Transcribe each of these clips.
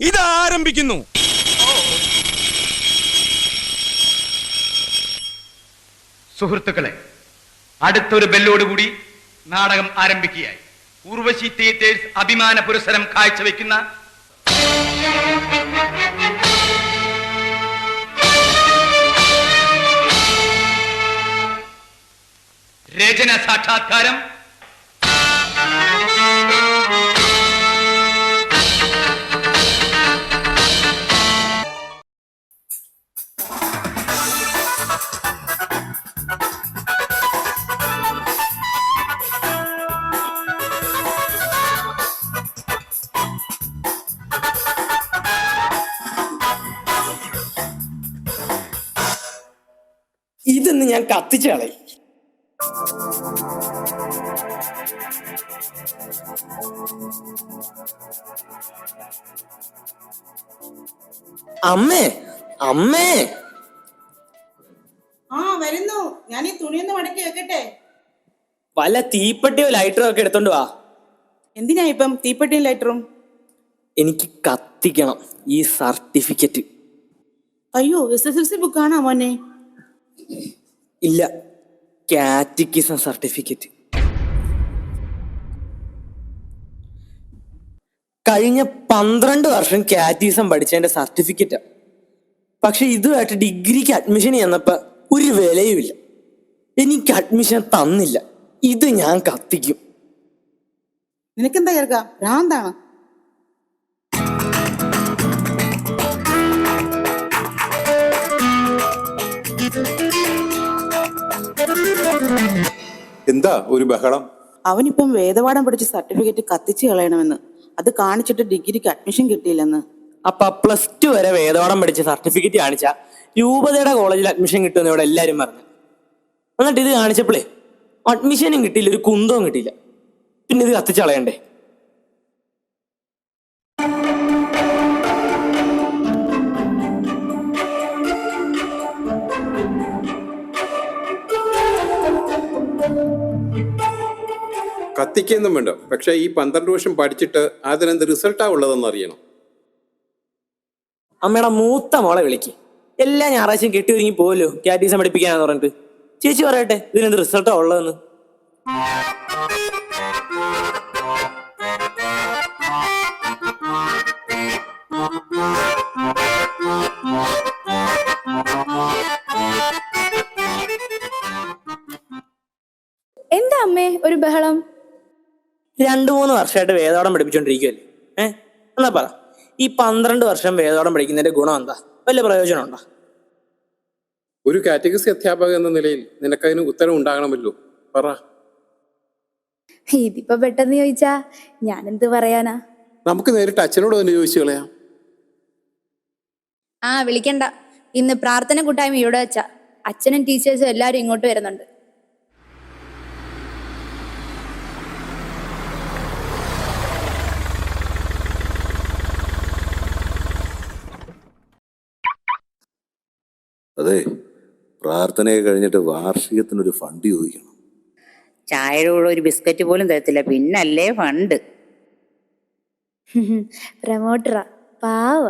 ഇതാരംഭിക്കുന്നു. സുഹൃത്തുക്കളെ, അടുത്തൊരു ബെല്ലോടുകൂടി നാടകം ആരംഭിക്കുകയായി. ഉർവശി തിയേറ്റേഴ്സ് അഭിമാന പുരസ്സരം കാഴ്ചവെക്കുന്ന രചന സാക്ഷാത്കാരം ഇതെന്ന് ഞാൻ കത്തിച്ചു കളയും. അമ്മേ അമ്മേ. ആ വരുന്നു. ഞാൻ ഈ തുണിയൊന്ന് മടക്കി വെക്കട്ടെ. വല്ല തീപ്പെട്ടിയോ ലൈറ്ററോ ഒക്കെ എടുത്തോണ്ട് വാ. എന്തിനാ ഇപ്പം തീപ്പെട്ടിയും ലൈറ്ററും? എനിക്ക് കത്തിക്കണം ഈ സർട്ടിഫിക്കറ്റ്. അയ്യോ, SSLC ബുക്കാണോ മോനെ? ഇല്ല, കാറ്റക്കിസം സർട്ടിഫിക്കറ്റ്. കഴിഞ്ഞ 12 വർഷം കാറ്റക്കിസം പഠിച്ചതിന്റെ സർട്ടിഫിക്കറ്റാ. പക്ഷെ ഇതുമായിട്ട് ഡിഗ്രിക്ക് അഡ്മിഷൻ ചെന്നപ്പോ ഒരു വിലയുമില്ല. എനിക്ക് അഡ്മിഷൻ തന്നില്ല. ഇത് ഞാൻ കത്തിക്കും. നിനക്കെന്താ കേൾക്ക? ഭ്രാന്താണ്. എന്താ ഒരു ബഹളം? അവനിപ്പം വേദപാഠം പഠിച്ച സർട്ടിഫിക്കറ്റ് കത്തിച്ച് കളയണമെന്ന്. അത് കാണിച്ചിട്ട് ഡിഗ്രിക്ക് അഡ്മിഷൻ കിട്ടിയില്ലെന്ന്. അപ്പൊ +2 വരെ വേദപാഠം പഠിച്ച സർട്ടിഫിക്കറ്റ് കാണിച്ച രൂപതയുടെ കോളേജിൽ അഡ്മിഷൻ കിട്ടുമെന്ന് ഇവിടെ എല്ലാരും പറഞ്ഞു. എന്നിട്ട് ഇത് കാണിച്ചപ്പോഴേ അഡ്മിഷനും കിട്ടിയില്ല, ഒരു കുന്തവും കിട്ടിയില്ല. പിന്നെ ഇത് കത്തിച്ചളയണ്ടേ? കത്തിക്കൊന്നും വേണ്ട. പക്ഷെ ഈ 12 വർഷം പഠിച്ചിട്ട് അതിനെന്ത് റിസൾട്ടാ ഉള്ളതെന്ന് അറിയണം. അമ്മയുടെ മൂത്ത മോളെ വിളിക്ക്. എല്ലാ ഞായറാഴ്ചയും കെട്ടി ഒരുങ്ങി പോവല്ലോ കാറ്റക്കിസം പഠിപ്പിക്കാനാന്ന് പറഞ്ഞിട്ട്. ചേച്ചി പറയട്ടെ ഇതിനെന്ത് റിസൾട്ടാ ഉള്ളതെന്ന്. എന്താ അമ്മേ ഒരു ബഹളം? 2-3 വർഷമായിട്ട് വേദപാഠം പഠിപ്പിച്ചോണ്ടിരിക്കുവല്ലേ. എന്നാ പറ, ഈ 12 വർഷം വേദപാഠം പഠിക്കുന്നതിന്റെ ഗുണം എന്താ? വല്ല പ്രയോജനം ഉണ്ടോ? ഒരു കാറ്റഗറി അധ്യാപക എന്ന നിലയിൽ നിനക്കതിന് ഉത്തരം ഉണ്ടാകണമല്ലോ. പറ. ഇതിപ്പോ പെട്ടെന്ന് ചോദിച്ചാ ഞാൻ എന്ത് പറയാനാ? നമുക്ക് നേരിട്ട് അച്ഛനോട് തന്നെ ചോദിച്ചു കളയാം. വിളിക്കണ്ട. ഇന്ന് പ്രാർത്ഥന കൂട്ടായ്മ ഇവിടെ വെച്ചാ. അച്ഛനും ടീച്ചേഴ്സും എല്ലാരും ഇങ്ങോട്ട് വരുന്നുണ്ട്. അതെ, പ്രാർത്ഥനയൊക്കെ കഴിഞ്ഞിട്ട് വാർഷികത്തിനൊരു ഫണ്ട് ചോദിക്കണം. ചായയുടെ കൂടെ ഒരു ബിസ്ക്കറ്റ് പോലും തരത്തില്ല, പിന്നല്ലേ ഫണ്ട്. പ്രമോട്ടറാ, പാവ.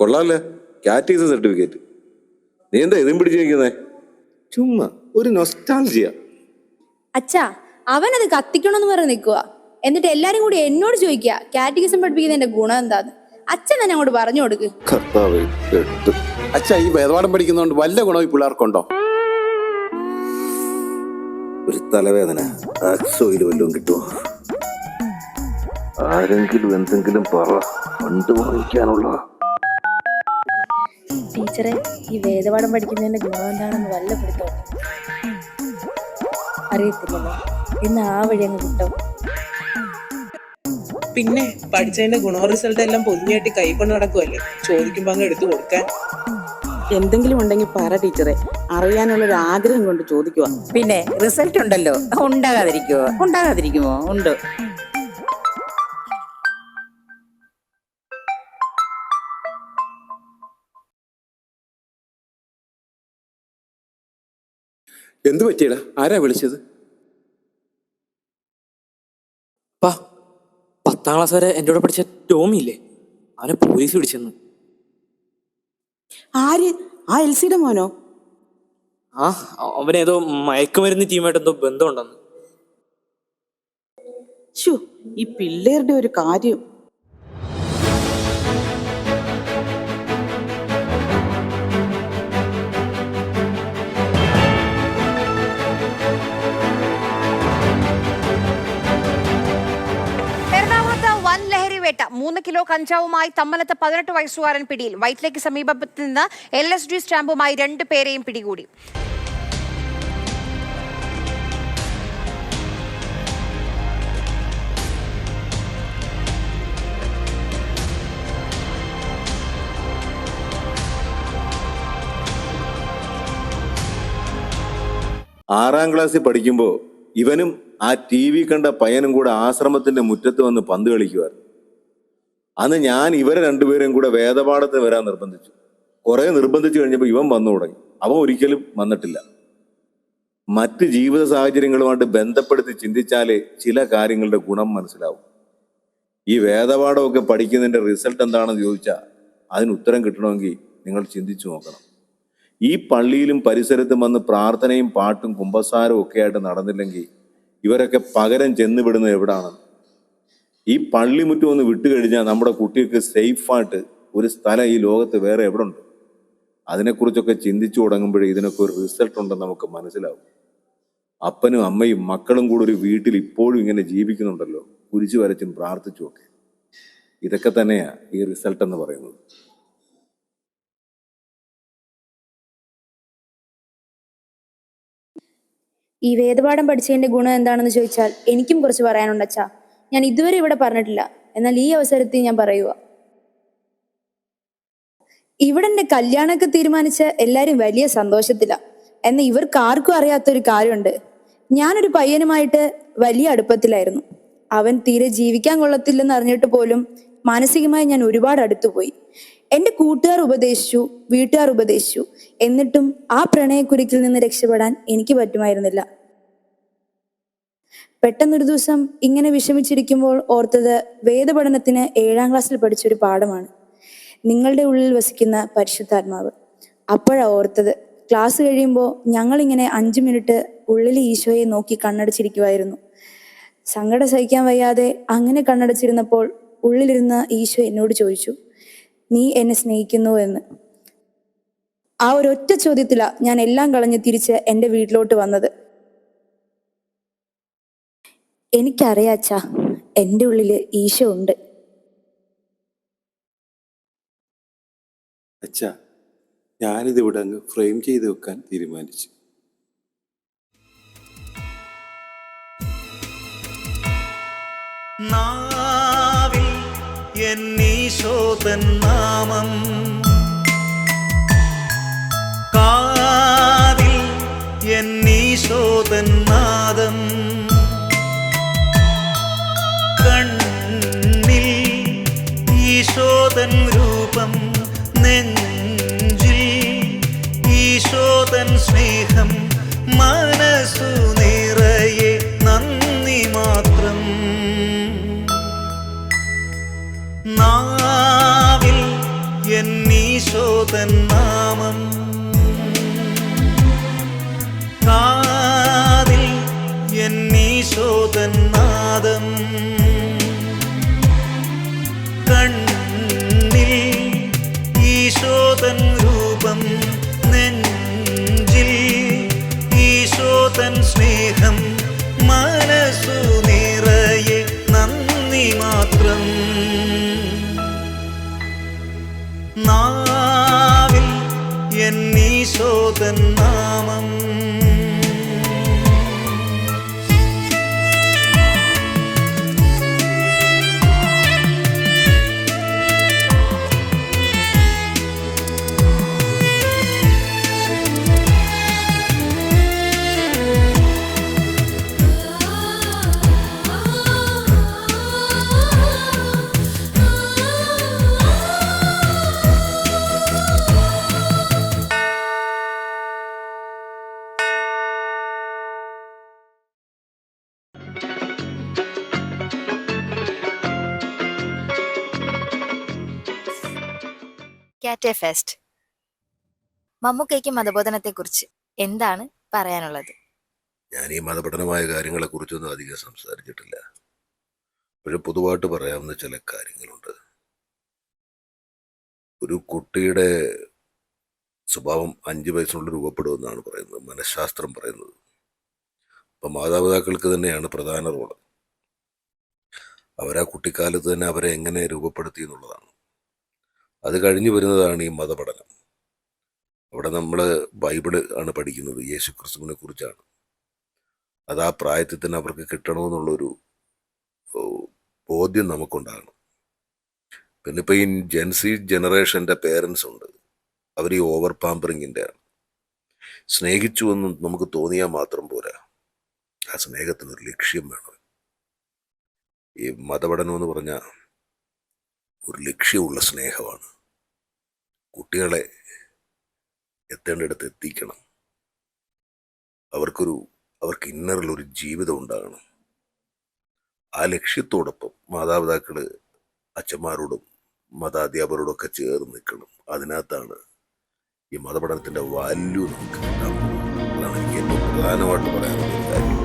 കൊള്ളാല്ലേ കാറ്റക്കിസം സർട്ടിഫിക്കറ്റ്. നീ എന്താ ഇതും പിടിച്ചിരിക്കുന്നേ? ചുമ്മാ ഒരു നൊസ്റ്റാൾജിയ. അച്ഛാ, അവനത് കത്തിക്കണമെന്ന് പറഞ്ഞ് നിൽക്കുക. എന്നിട്ട് എല്ലാരും കൂടി എന്നോട് ചോദിക്കുക കാറ്റക്കിസം പഠിപ്പിക്കുന്നതിന്റെ ഗുണം എന്താന്ന്. അച്ഛൻ തന്നെ അങ്ങോട്ട് പറഞ്ഞു കൊടുക്ക്. അച്ഛ, ഈ വേദപാഠം പഠിക്കുന്നതുകൊണ്ട് വല്ല ഗുണം ഈ പിള്ളേർക്കുണ്ടോ? ഒരു തലവേദന, ആക്സോയിൽ വല്ലതും കിട്ടുമോ? ആരെങ്കിലും എന്തെങ്കിലും പറ, ഫണ്ട് വാങ്ങിക്കാനുള്ള. ടീച്ചറെ, ഈ വേദപാഠം പഠിക്കുന്നതിന്റെ ഗുണം എന്താണെന്ന് വല്ല പിടുത്തോ? അറിയത്തില്ലല്ലോ. ഇന്ന് ആ വഴി അങ്ങ് കിട്ടും. പിന്നെ പഠിച്ചതിന്റെ ഗുണ റിസൾട്ട് എല്ലാം പൊതിഞ്ഞേട്ടി കൈകൊണ്ട് നടക്കുമല്ലേ. ചോദിക്കുമ്പോ അങ്ങ് എടുത്തു കൊടുക്കാൻ. എന്തെങ്കിലും ഉണ്ടെങ്കിൽ പറ ടീച്ചറെ. അറിയാനുള്ളൊരു ആഗ്രഹം കൊണ്ട് ചോദിക്കുക. പിന്നെ റിസൾട്ട് ഉണ്ടല്ലോ, ഉണ്ടാകാതിരിക്കുമോ? ഉണ്ട്. എന്തു പറ്റിയടാ? ആരാ വിളിച്ചത്? പാ 10ാം ക്ലാസ് വരെ എൻ്റെ കൂടെ പഠിച്ച ടോമി ഇല്ലേ, അവനെ പോലീസ് പിടിച്ചെന്ന്. ആര്? ആ എൽസിയുടെ മോനോ? ആ, അവനേതോ മയക്കുമരുന്ന് ടീമായിട്ട് എന്തോ ബന്ധമുണ്ടെന്ന്. ശോ, ഈ പിള്ളേരുടെ ഒരു കാര്യം. എറണാകുളത്ത് വൻ ലഹരി വേട്ട. 3 കിലോ കഞ്ചാവുമായി തമ്മനത്ത് 18 വയസ്സുകാരൻ പിടിയിൽ. വൈറ്റിലേക്ക് സമീപത്ത് നിന്ന് LSD സ്റ്റാമ്പുമായി 2 പേരെയും പിടികൂടി. ആറാം ക്ലാസ്സിൽ പഠിക്കുമ്പോൾ ഇവനും ആ TV കണ്ട പയ്യനും കൂടെ ആശ്രമത്തിന്റെ മുറ്റത്ത് വന്ന് പന്ത് കളിക്കുമായിരുന്നു. അന്ന് ഞാൻ ഇവരെ രണ്ടുപേരെയും കൂടെ വേദപാഠത്തിന് വരാൻ നിർബന്ധിച്ചു. കുറെ നിർബന്ധിച്ചു കഴിഞ്ഞപ്പോൾ ഇവൻ വന്നു തുടങ്ങി. അവൻ ഒരിക്കലും വന്നിട്ടില്ല. മറ്റ് ജീവിത സാഹചര്യങ്ങളുമായിട്ട് ബന്ധപ്പെടുത്തി ചിന്തിച്ചാലേ ചില കാര്യങ്ങളുടെ ഗുണം മനസ്സിലാവും. ഈ വേദപാഠമൊക്കെ പഠിക്കുന്നതിന്റെ റിസൾട്ട് എന്താണെന്ന് ചോദിച്ചാൽ അതിന് ഉത്തരം കിട്ടണമെങ്കിൽ നിങ്ങൾ ചിന്തിച്ചു നോക്കണം. ഈ പള്ളിയിലും പരിസരത്തും വന്ന് പ്രാർത്ഥനയും പാട്ടും കുമ്പസാരവും ഒക്കെ ആയിട്ട് നടന്നില്ലെങ്കിൽ ഇവരൊക്കെ പകരം ചെന്നുവിടുന്നത് എവിടാണ്? ഈ പള്ളിമുറ്റം ഒന്ന് വിട്ടുകഴിഞ്ഞാൽ നമ്മുടെ കുട്ടികൾക്ക് സേഫായിട്ട് ഒരു സ്ഥലം ഈ ലോകത്ത് വേറെ എവിടെ ഉണ്ട്? അതിനെക്കുറിച്ചൊക്കെ ചിന്തിച്ചു തുടങ്ങുമ്പോഴേ ഇതിനൊക്കെ ഒരു റിസൾട്ട് ഉണ്ടെന്ന് നമുക്ക് മനസ്സിലാവും. അപ്പനും അമ്മയും മക്കളും കൂടെ ഒരു വീട്ടിൽ ഇപ്പോഴും ഇങ്ങനെ ജീവിക്കുന്നുണ്ടല്ലോ, കുരിശു വരച്ചും പ്രാർത്ഥിച്ചും ഒക്കെ. ഇതൊക്കെ തന്നെയാ ഈ റിസൾട്ട് എന്ന് പറയുന്നത്. ഈ വേദപാഠം പഠിച്ചതിന്റെ ഗുണം എന്താണെന്ന് ചോദിച്ചാൽ എനിക്കും കുറച്ച് പറയാനുണ്ട് അച്ഛാ. ഞാൻ ഇതുവരെ ഇവിടെ പറഞ്ഞിട്ടില്ല, എന്നാൽ ഈ അവസരത്തിൽ ഞാൻ പറയുക. ഇവിടെ എന്റെ കല്യാണമൊക്കെ തീരുമാനിച്ച് എല്ലാരും വലിയ സന്തോഷത്തിലാ. എന്നാൽ ഇവർക്ക് ആർക്കും അറിയാത്തൊരു കാര്യമുണ്ട്. ഞാനൊരു പയ്യനുമായിട്ട് വലിയ അടുപ്പത്തിലായിരുന്നു. അവൻ തീരെ ജീവിക്കാൻ കൊള്ളത്തില്ലെന്ന് അറിഞ്ഞിട്ട് പോലും മാനസികമായി ഞാൻ ഒരുപാട് അടുത്തുപോയി. എന്റെ കൂട്ടുകാർ ഉപദേശിച്ചു, വീട്ടുകാർ ഉപദേശിച്ചു. എന്നിട്ടും ആ പ്രണയക്കുരുക്കിൽ നിന്ന് രക്ഷപ്പെടാൻ എനിക്ക് പറ്റുമായിരുന്നില്ല. പെട്ടെന്നൊരു ദിവസം ഇങ്ങനെ വിഷമിച്ചിരിക്കുമ്പോൾ ഓർത്തത് വേദപഠനത്തിന് 7ാം ക്ലാസ്സിൽ പഠിച്ചൊരു പാഠമാണ്, നിങ്ങളുടെ ഉള്ളിൽ വസിക്കുന്ന പരിശുദ്ധാത്മാവ്. അപ്പോഴാണ് ഓർത്തത്, ക്ലാസ് കഴിയുമ്പോൾ ഞങ്ങളിങ്ങനെ 5 മിനിറ്റ് ഉള്ളിൽ ഈശോയെ നോക്കി കണ്ണടച്ചിരിക്കുമായിരുന്നു. സങ്കടം സഹിക്കാൻ വയ്യാതെ അങ്ങനെ കണ്ണടച്ചിരുന്നപ്പോൾ ഉള്ളിലിരുന്ന ഈശോ എന്നോട് ചോദിച്ചു, നീ എന്നെ സ്നേഹിക്കുന്നു എന്ന്. ആ ഒരൊറ്റ ചോദ്യത്തിലാണ് ഞാൻ എല്ലാം കളഞ്ഞ് തിരിച്ച് എൻ്റെ വീട്ടിലോട്ട് വന്നത്. എനിക്കറിയാച്ചാ, എൻ്റെ ഉള്ളില് ഈശോ ഉണ്ട്. അച്ഛാ, ഞാനിതിവിടെ അങ്ങ് ഫ്രെയിം ചെയ്ത് വെക്കാൻ തീരുമാനിച്ചു. നാവിൽ എന്നീശോതൻ നാമം, കാതിൽ എന്നീശോതൻ നാദം, കണ്ണിൽ ഈശോതൻ രൂപം, നെഞ്ചിൽ ഈശോതൻ സ്നേഹം, മനസ്സു നിറയെ നന്ദി മാത്രം. നാവിൽ എന്നീശോതൻ നാമം, കാതിൽ എന്നീശോതൻ നാദം, കണ്ണിൽ ഈശോതൻ രൂപം, നെഞ്ചിൽ ഈശോതൻ സ്നേഹം, മനസ്സു നിറയെ നന്ദി മാത്രം. നാവിൽ എന്നീശോതൻ നാമം. കാറ്റെ ഫെസ്റ്റ്. മമ്മൂക്കയ്ക്ക് മതബോധനത്തെക്കുറിച്ച് എന്താണ് പറയാനുള്ളത്? ഞാൻ ഈ മതപഠനമായ കാര്യങ്ങളെ കുറിച്ചൊന്നും അധികം സംസാരിച്ചിട്ടില്ല. പക്ഷെ പൊതുവായിട്ട് പറയാവുന്ന ചില കാര്യങ്ങളുണ്ട്. ഒരു കുട്ടിയുടെ സ്വഭാവം 5 വയസ്സിനുള്ളിൽ രൂപപ്പെടുമെന്നാണ് പറയുന്നത്, മനഃശാസ്ത്രം പറയുന്നത്. അപ്പം മാതാപിതാക്കൾക്ക് തന്നെയാണ് പ്രധാന റോള്. അവരാ കുട്ടിക്കാലത്ത് തന്നെ അവരെ എങ്ങനെ രൂപപ്പെടുത്തി എന്നുള്ളതാണ്. അത് കഴിഞ്ഞു വരുന്നതാണ് ഈ മതപഠനം. അവിടെ നമ്മൾ ബൈബിള് ആണ് പഠിക്കുന്നത്, യേശു ക്രിസ്തുവിനെ കുറിച്ചാണ്. അത് ആ പ്രായത്തിൽ തന്നെ അവർക്ക് കിട്ടണമെന്നുള്ളൊരു ബോധ്യം നമുക്കുണ്ടാകണം. പിന്നെ ഇപ്പം ഈ ജെൻസി ജനറേഷൻ്റെ പേരൻസ് ഉണ്ട്, അവർ ഈ ഓവർ പാമ്പറിങ്ങിൻ്റെ ആണ്. സ്നേഹിച്ചു എന്നും നമുക്ക് തോന്നിയാൽ മാത്രം പോരാ, ആ സ്നേഹത്തിനൊരു ലക്ഷ്യം വേണം. ഈ മതപഠനം എന്ന് പറഞ്ഞാൽ ഒരു ലക്ഷ്യമുള്ള സ്നേഹമാണ്. കുട്ടികളെ എത്തേണ്ടിടത്ത് എത്തിക്കണം. അവർക്ക് ഇന്നറിലൊരു ജീവിതം ഉണ്ടാകണം. ആ ലക്ഷ്യത്തോടൊപ്പം മാതാപിതാക്കൾ അച്ഛന്മാരോടും മതാധ്യാപകരോടും ഒക്കെ ചേർന്ന് നിൽക്കണം. അതിനകത്താണ് ഈ മതപഠനത്തിൻ്റെ വാല്യൂ നമുക്ക് കിട്ടാൻ പോകുന്നത്. അതാണ് എനിക്ക് ഏറ്റവും പ്രധാനമായിട്ട് പറയാനുള്ള ഒരു കാര്യം.